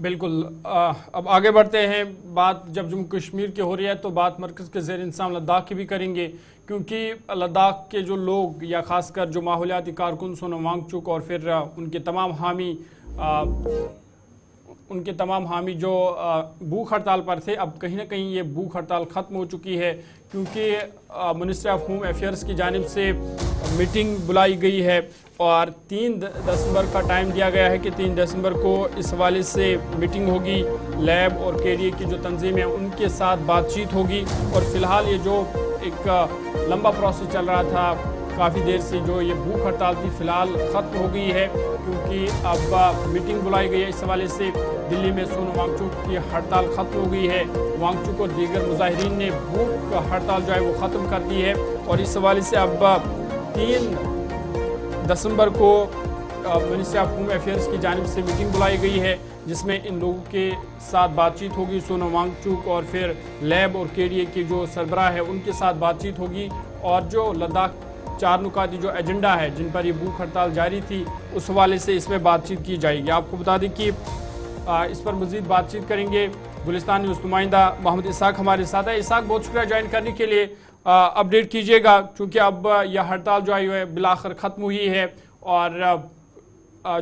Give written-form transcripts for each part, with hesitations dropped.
बिल्कुल। अब आगे बढ़ते हैं। बात जब जम्मू कश्मीर की हो रही है तो बात मरकज़ के ज़ेर इंतज़ाम लद्दाख की भी करेंगे, क्योंकि लद्दाख के जो लोग या ख़ासकर जो माहौलियाती कारकुन सोनम वांगचुक और फिर उनके तमाम हामी जो भूख हड़ताल पर थे, अब कहीं ना कहीं ये भूख हड़ताल ख़त्म हो चुकी है, क्योंकि मिनिस्ट्री ऑफ होम अफेयर्स की जानिब से मीटिंग बुलाई गई है और 3 दिसंबर का टाइम दिया गया है कि 3 दिसंबर को इस हवाले से मीटिंग होगी। लैब और केडीए की जो तंजीम है उनके साथ बातचीत होगी। और फ़िलहाल ये जो एक लंबा प्रोसेस चल रहा था काफ़ी देर से, जो ये भूख हड़ताल थी, फ़िलहाल ख़त्म हो गई है, क्योंकि अब मीटिंग बुलाई गई है। इस हवाले से दिल्ली में सोनम वांगचुक की हड़ताल ख़त्म हो गई है। वांगचुक और दीगर मुजाहिरीन ने भूख हड़ताल जो है वो ख़त्म कर दी है और इस हवाले से अब 3 दिसंबर को मिनिस्ट्री ऑफ होम अफेयर्स की जानिब से मीटिंग बुलाई गई है, जिसमें इन लोगों के साथ बातचीत होगी। सोनम वांगचुक और फिर लैब और केडीए की जो सरबराह है उनके साथ बातचीत होगी और जो लद्दाख 4 नुकाती जो एजेंडा है जिन पर ये भूख हड़ताल जारी थी उस हवाले से इसमें बातचीत की जाएगी। आपको बता दें कि इस पर मज़ीद बातचीत करेंगे गुलिस्तान न्यूज़ नुमाइंदा मोहम्मद इसाक हमारे साथ है। इसाक, बहुत शुक्रिया ज्वाइन करने के लिए। अपडेट कीजिएगा, क्योंकि अब यह हड़ताल जो आई है बिलाखिर ख़त्म हुई है और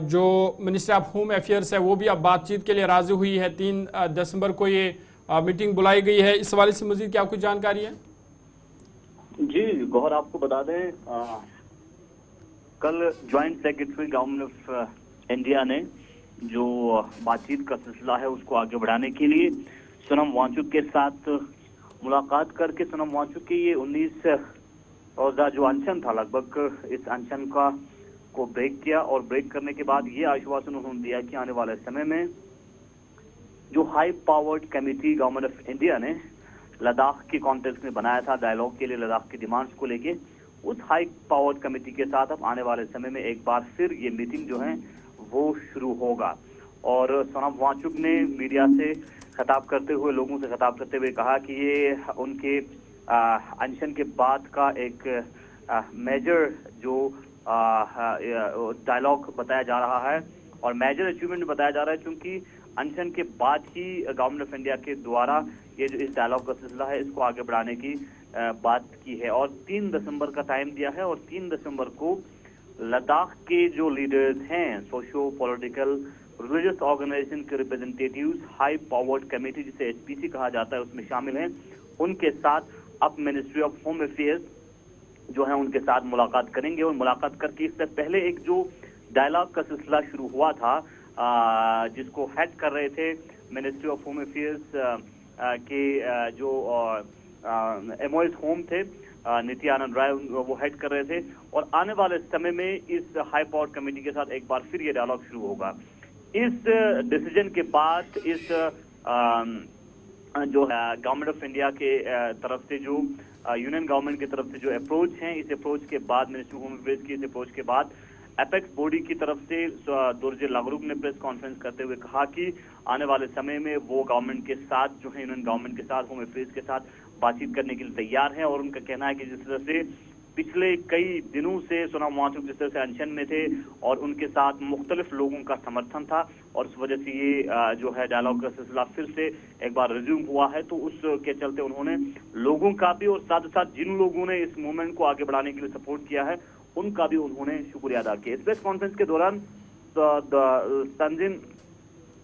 जो मिनिस्ट्री ऑफ होम अफेयर्स है वो भी अब बातचीत के लिए राज़ी हुई है। 3 दिसंबर को ये मीटिंग बुलाई गई है। इस हवाले से मज़ीद क्या कुछ जानकारी है? जी गौहर, आपको बता दें कल joint secretary government of India ने जो बातचीत का सिलसिला है उसको आगे बढ़ाने के लिए सोनम वांगचुक के साथ मुलाकात करके सोनम वांगचुक के ये 19 रोजा जो अनशन था, लगभग इस अनशन को ब्रेक किया और ब्रेक करने के बाद ये आश्वासन उन्होंने दिया कि आने वाले समय में जो high powered committee government of India ने लद्दाख के कॉन्टेक्स्ट में बनाया था डायलॉग के लिए, लद्दाख की डिमांड्स को लेके, उस हाई पावर्ड कमेटी के साथ अब आने वाले समय में एक बार फिर ये मीटिंग जो है वो शुरू होगा। और सोनम वांगचुक ने मीडिया से खिताब करते हुए, लोगों से खिताब करते हुए कहा कि ये उनके अनशन के बाद का एक मेजर जो डायलॉग बताया जा रहा है और मेजर अचीवमेंट बताया जा रहा है, क्योंकि अनशन के बाद ही गवर्नमेंट ऑफ इंडिया के द्वारा ये जो इस डायलॉग का सिलसिला है इसको आगे बढ़ाने की बात की है और 3 दिसंबर का टाइम दिया है। और 3 दिसंबर को लद्दाख के जो लीडर्स हैं, सोशो पॉलिटिकल रिलीजियस ऑर्गेनाइजेशन के रिप्रेजेंटेटिव्स, हाई पावर्ड कमेटी जिसे एचपीसी कहा जाता है उसमें शामिल हैं, उनके साथ अब मिनिस्ट्री ऑफ होम अफेयर्स जो है उनके साथ मुलाकात करेंगे। और मुलाकात करके इससे पहले एक जो डायलॉग का सिलसिला शुरू हुआ था जिसको हेड कर रहे थे मिनिस्ट्री ऑफ होम अफेयर्स के जो एमओएस होम थे, नित्यानंद राय वो हेड कर रहे थे। और आने वाले समय में इस हाई पावर कमेटी के साथ एक बार फिर ये डायलॉग शुरू होगा। इस डिसीजन के बाद इस जो गवर्नमेंट ऑफ इंडिया के तरफ से जो यूनियन गवर्नमेंट की तरफ से जो अप्रोच है, इस अप्रोच के बाद मिनिस्ट्री ऑफ होम अफेयर्स की इस अप्रोच के बाद एपेक्स बॉडी की तरफ से दुर्जे लागरूक ने प्रेस कॉन्फ्रेंस करते हुए कहा कि आने वाले समय में वो गवर्नमेंट के साथ जो है यूनियन गवर्नमेंट के साथ, होम अफेयर्स के साथ बातचीत करने के लिए तैयार है। और उनका कहना है कि जिस तरह से पिछले कई दिनों से सोनम वांगचुक जिस तरह से अनशन में थे और उनके साथ मुख्तलिफ लोगों का समर्थन था और उस वजह से ये जो है डायलॉग का सिलसिला फिर से एक बार रिज्यूम हुआ है, तो उसके चलते उन्होंने लोगों का भी और साथ साथ जिन लोगों ने इस मूवमेंट को आगे बढ़ाने के लिए सपोर्ट किया है उनका भी उन्होंने शुक्रिया अदा किया। इस प्रेस कॉन्फ्रेंस के दौरान तंजीम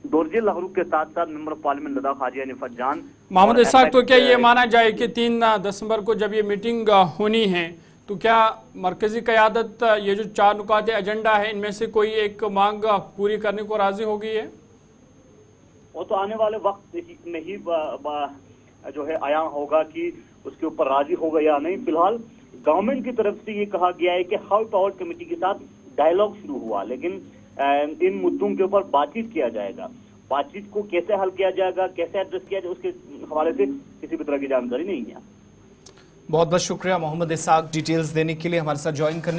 दोरजे लहरूक के साथ साथ मेंबर ऑफ पार्लियामेंट लद्दाख हाजी निफत जान, मोहम्मद इसाक, तो क्या ये माना जाए कि 3 दिसंबर को जब ये मीटिंग होनी है तो क्या मरकजी क़यादत ये जो 4 नुकाते एजेंडा है इनमें से कोई एक मांग पूरी करने को राजी हो गई है? वो तो आने वाले वक्त में ही जो है आया होगा कि उसके ऊपर राजी होगा या नहीं। फिलहाल गवर्नमेंट की तरफ से ये कहा गया है कि हाई पावर कमेटी के साथ डायलॉग शुरू हुआ, लेकिन इन मुद्दों के ऊपर बातचीत किया जाएगा। बातचीत को कैसे हल किया जाएगा, कैसे एड्रेस किया जाएगा, उसके हवाले से किसी भी तरह की जानकारी नहीं है। बहुत बहुत शुक्रिया मोहम्मद इसाक डिटेल्स देने के लिए, हमारे साथ ज्वाइन करने